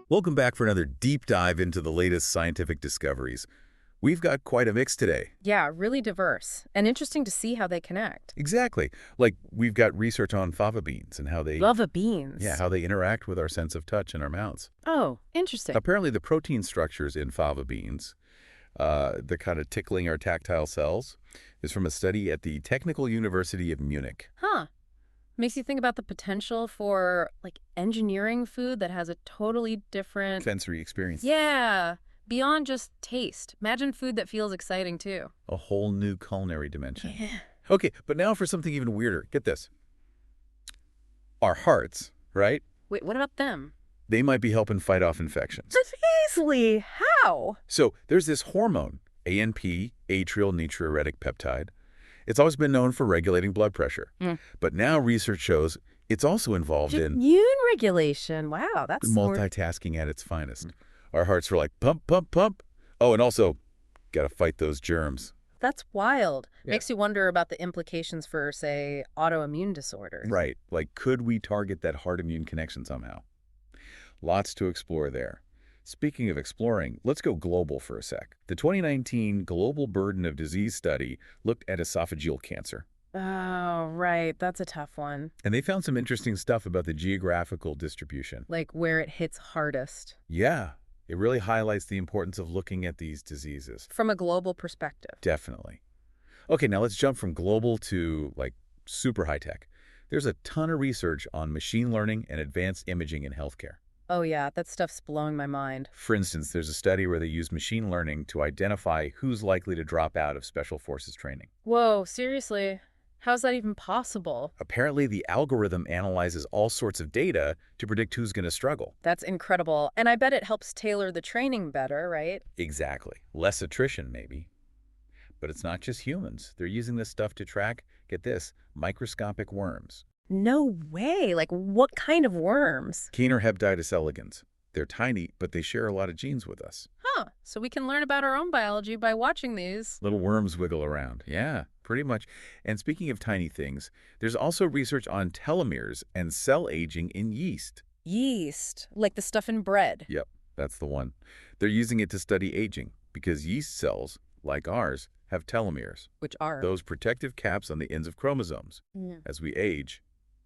Welcome back for another deep dive into the latest scientific discoveries. We've got quite a mix today. Yeah, really diverse and interesting to see how they connect. Exactly. Like, we've got research on fava beans and how they... Fava beans. Yeah, how they interact with our sense of touch in our mouths. Oh, interesting. Apparently, the protein structures in fava beans, the kind of tickling our tactile cells, is from a study at the Technical University of Munich. Huh. Makes you think about the potential for, like, engineering food that has a totally different... Sensory experience. Yeah. Beyond just taste. Imagine food that feels exciting, too. A whole new culinary dimension. Yeah. Okay, but now for something even weirder. Get this. Our hearts, right? Wait, what about them? They might be helping fight off infections. Easily. How? So there's this hormone, ANP, atrial natriuretic peptide. It's always been known for regulating blood pressure. But now research shows it's also involved in... Immune regulation. Wow, that's... multitasking at its finest. Our hearts were like, pump, pump, pump. Oh, and also, gotta fight those germs. That's wild. Yeah. Makes you wonder about the implications for, say, autoimmune disorders. Right. Like, could we target that heart-immune connection somehow? Lots to explore there. Speaking of exploring, let's go global for a sec. The 2019 Global Burden of Disease Study looked at esophageal cancer. Oh, right. That's a tough one. And they found some interesting stuff about the geographical distribution. Like where it hits hardest. Yeah. It really highlights the importance of looking at these diseases. From a global perspective. Definitely. Okay, now let's jump from global to, like, super high-tech. There's a ton of research on machine learning and advanced imaging in healthcare. Oh, yeah. That stuff's blowing my mind. For instance, there's a study where they use machine learning to identify who's likely to drop out of special forces training. Whoa, seriously? How's that even possible? Apparently, the algorithm analyzes all sorts of data to predict who's going to struggle. That's incredible. And I bet it helps tailor the training better, right? Exactly. Less attrition, maybe. But it's not just humans. They're using this stuff to track, get this, microscopic worms. No way. Like, what kind of worms? Caenorhabditis elegans. They're tiny, but they share a lot of genes with us. Huh. So we can learn about our own biology by watching these. Little worms wiggle around. Yeah, pretty much. And speaking of tiny things, there's also research on telomeres and cell aging in yeast. Yeast. Like the stuff in bread. Yep, that's the one. They're using it to study aging because yeast cells, like ours, have telomeres. Which are? Those protective caps on the ends of chromosomes. Yeah. As we age,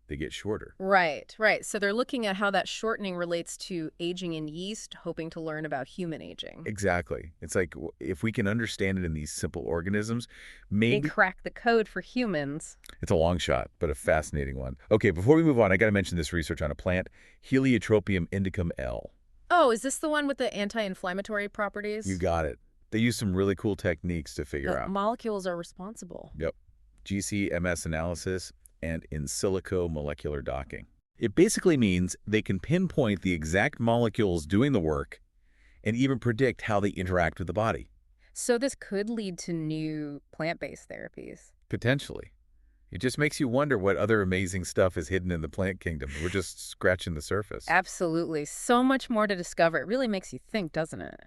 they get shorter. Right, right. So they're looking at how that shortening relates to aging in yeast, hoping to learn about human aging. Exactly. It's like, if we can understand it in these simple organisms, maybe... They crack the code for humans. It's a long shot, but a fascinating one. Okay, before we move on, I got to mention this research on a plant, Heliotropium indicum L. Oh, is this the one with the anti-inflammatory properties? You got it. They use some really cool techniques to figure The out. molecules are responsible. Yep. GC-MS analysis and in silico molecular docking. It basically means they can pinpoint the exact molecules doing the work and even predict how they interact with the body. So this could lead to new plant-based therapies. Potentially. It just makes you wonder what other amazing stuff is hidden in the plant kingdom. We're just scratching the surface. Absolutely. So much more to discover. It really makes you think, doesn't it?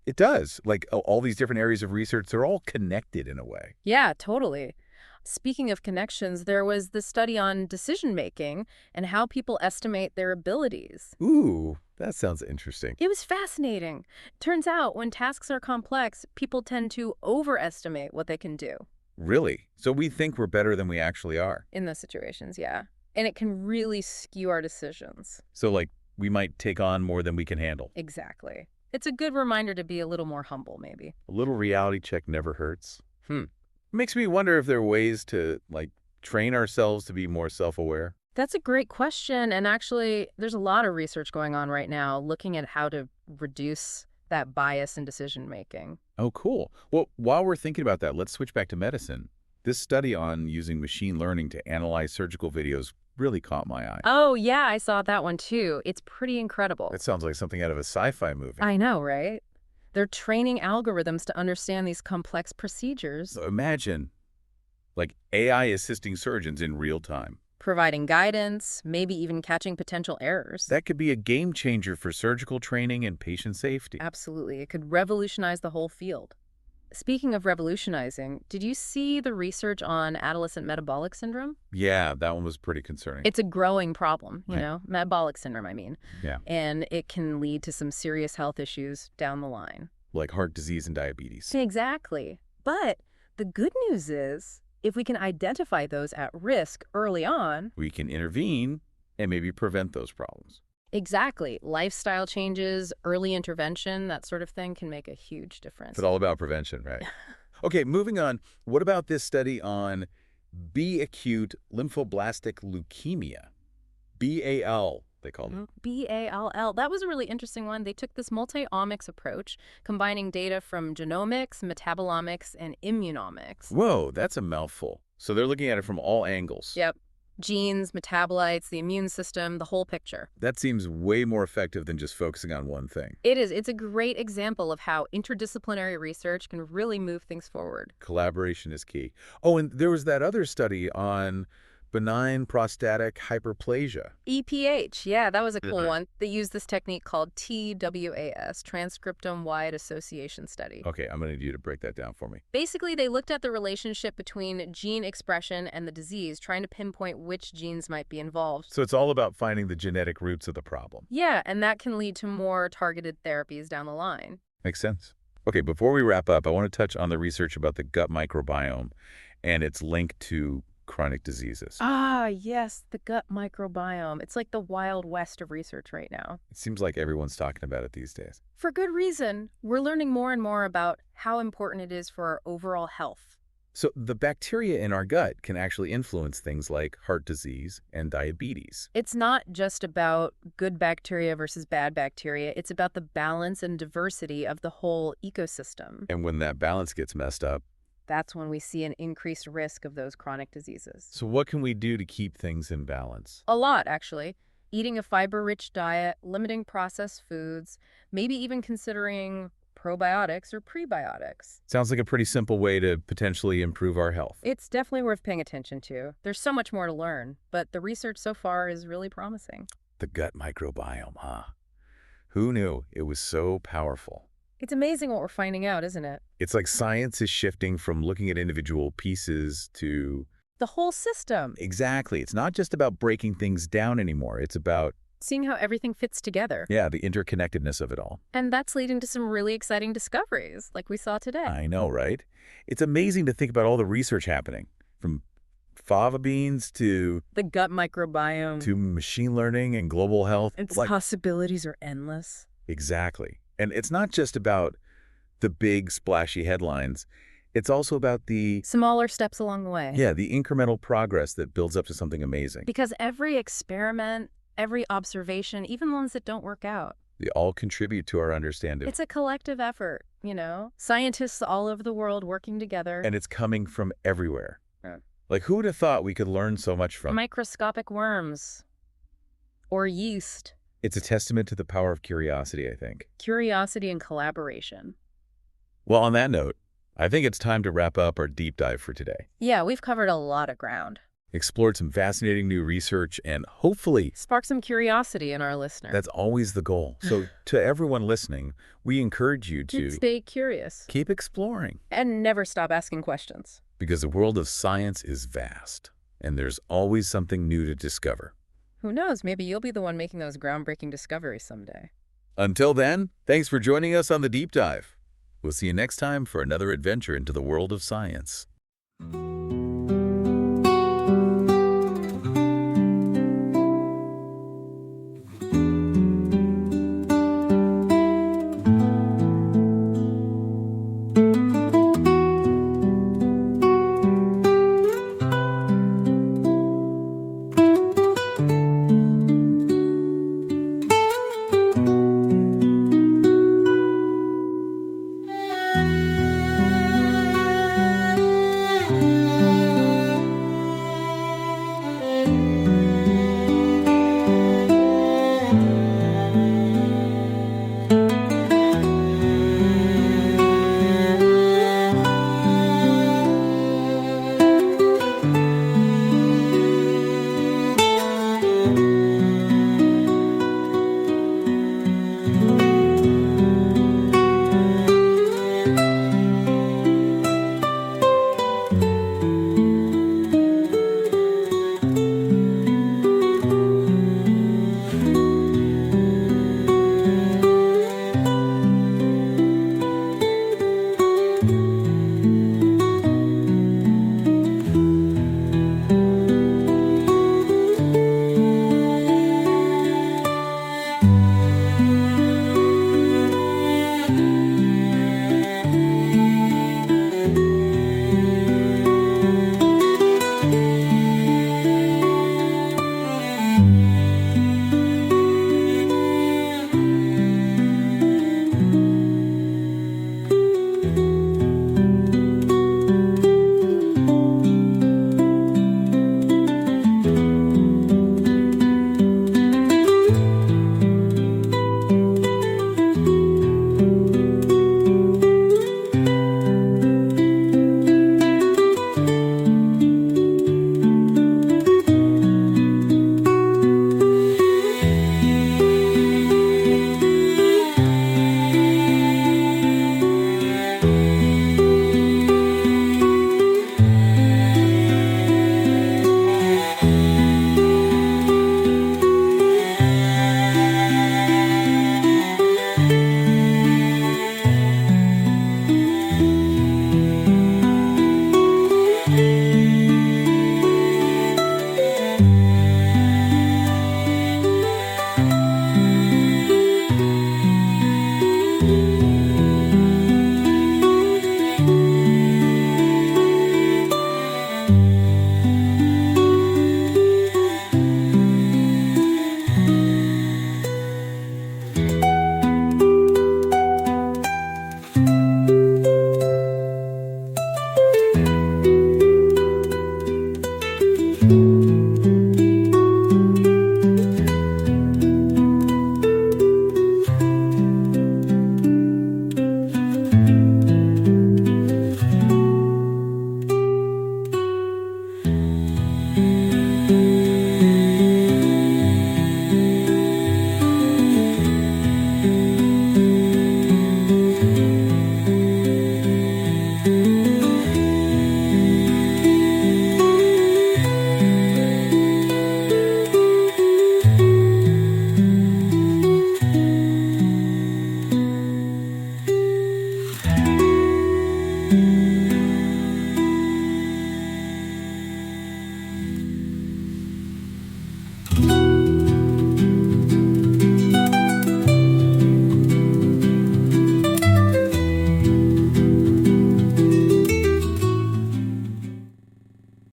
It does. Like, all these different areas of research, they're all connected in a way. Yeah, totally. Speaking of connections, there was this study on decision-making and how people estimate their abilities. Ooh, that sounds interesting. It was fascinating. Turns out when tasks are complex, people tend to overestimate what they can do. Really? So we think we're better than we actually are? In those situations, yeah. And it can really skew our decisions. So, like, we might take on more than we can handle. Exactly. It's a good reminder to be a little more humble, maybe. A little reality check never hurts. Makes me wonder if there are ways to, like, train ourselves to be more self-aware. That's a great question. And actually, there's a lot of research going on right now looking at how to reduce that bias in decision-making. Oh, cool. Well, while we're thinking about that, let's switch back to medicine. This study on using machine learning to analyze surgical videos really caught my eye. Oh, yeah, I saw that one too. It's pretty incredible. That sounds like something out of a sci-fi movie. I know, right? They're training algorithms to understand these complex procedures. So imagine, like, AI assisting surgeons in real time. Providing guidance, maybe even catching potential errors. That could be a game changer for surgical training and patient safety. Absolutely. It could revolutionize the whole field. Speaking of revolutionizing, did you see the research on adolescent metabolic syndrome? Yeah, that one was pretty concerning. It's a growing problem, Right. metabolic syndrome, I mean, Yeah, and it can lead to some serious health issues down the line. like heart disease and diabetes. Exactly. But the good news is, if we can identify those at risk early on, We can intervene and maybe prevent those problems. exactly, lifestyle changes, early intervention, that sort of thing can make a huge difference. It's all about prevention, right? Okay, moving on. What about this study on B-acute lymphoblastic leukemia? BAL, they called it. BALL. That was a really interesting one. They took this multi-omics approach, combining data from genomics, metabolomics, and immunomics. Whoa, that's a mouthful. So they're looking at it from all angles. Yep. Genes, metabolites, the immune system, the whole picture. That seems way more effective than just focusing on one thing. It is. It's a great example of how interdisciplinary research can really move things forward. Collaboration is key. Oh, and there was that other study on benign prostatic hyperplasia. EPH, yeah, that was a cool one. They used this technique called TWAS, Transcriptome-Wide Association Study. Okay, I'm going to need you to break that down for me. Basically, they looked at the relationship between gene expression and the disease, trying to pinpoint which genes might be involved. So it's all about finding the genetic roots of the problem. Yeah, and that can lead to more targeted therapies down the line. Makes sense. Okay, before we wrap up, I want to touch on the research about the gut microbiome and its link to chronic diseases. Ah, yes, the gut microbiome. It's like the Wild West of research right now. It seems like everyone's talking about it these days. For good reason. We're learning more and more about how important it is for our overall health. So the bacteria in our gut can actually influence things like heart disease and diabetes. It's not just about good bacteria versus bad bacteria. It's about the balance and diversity of the whole ecosystem. And when that balance gets messed up, That's when we see an increased risk of those chronic diseases. so what can we do to keep things in balance? A lot, actually. Eating a fiber-rich diet, limiting processed foods, maybe even considering probiotics or prebiotics. Sounds like a pretty simple way to potentially improve our health. It's definitely worth paying attention to. There's so much more to learn, but the research so far is really promising. The gut microbiome, huh? Who knew it was so powerful? It's amazing what we're finding out, isn't it? It's like science is shifting from looking at individual pieces to... The whole system. Exactly. It's not just about breaking things down anymore. It's about, Seeing how everything fits together. yeah, the interconnectedness of it all. And that's leading to some really exciting discoveries, like we saw today. I know, right? It's amazing to think about all the research happening, from fava beans to The gut microbiome. machine learning and global health. Its Like, possibilities are endless. exactly. And it's not just about the big splashy headlines. It's also about the, Smaller steps along the way. yeah, the incremental progress that builds up to something amazing. Because every experiment, every observation, even ones that don't work out, They all contribute to our understanding. it's a collective effort, Scientists all over the world working together. And it's coming from everywhere. Yeah. Like, who would have thought we could learn so much from? Microscopic worms. Or yeast. It's a testament to the power of curiosity, I think. Curiosity and collaboration. Well, on that note, I think it's time to wrap up our deep dive for today. Yeah, we've covered a lot of ground. Explored some fascinating new research and hopefully Spark some curiosity in our listeners. that's always the goal. So to everyone listening, we encourage you to Stay curious. keep exploring And never stop asking questions. because the world of science is vast and there's always something new to discover. Who knows, maybe you'll be the one making those groundbreaking discoveries someday. Until then, thanks for joining us on the deep dive. We'll see you next time for another adventure into the world of science.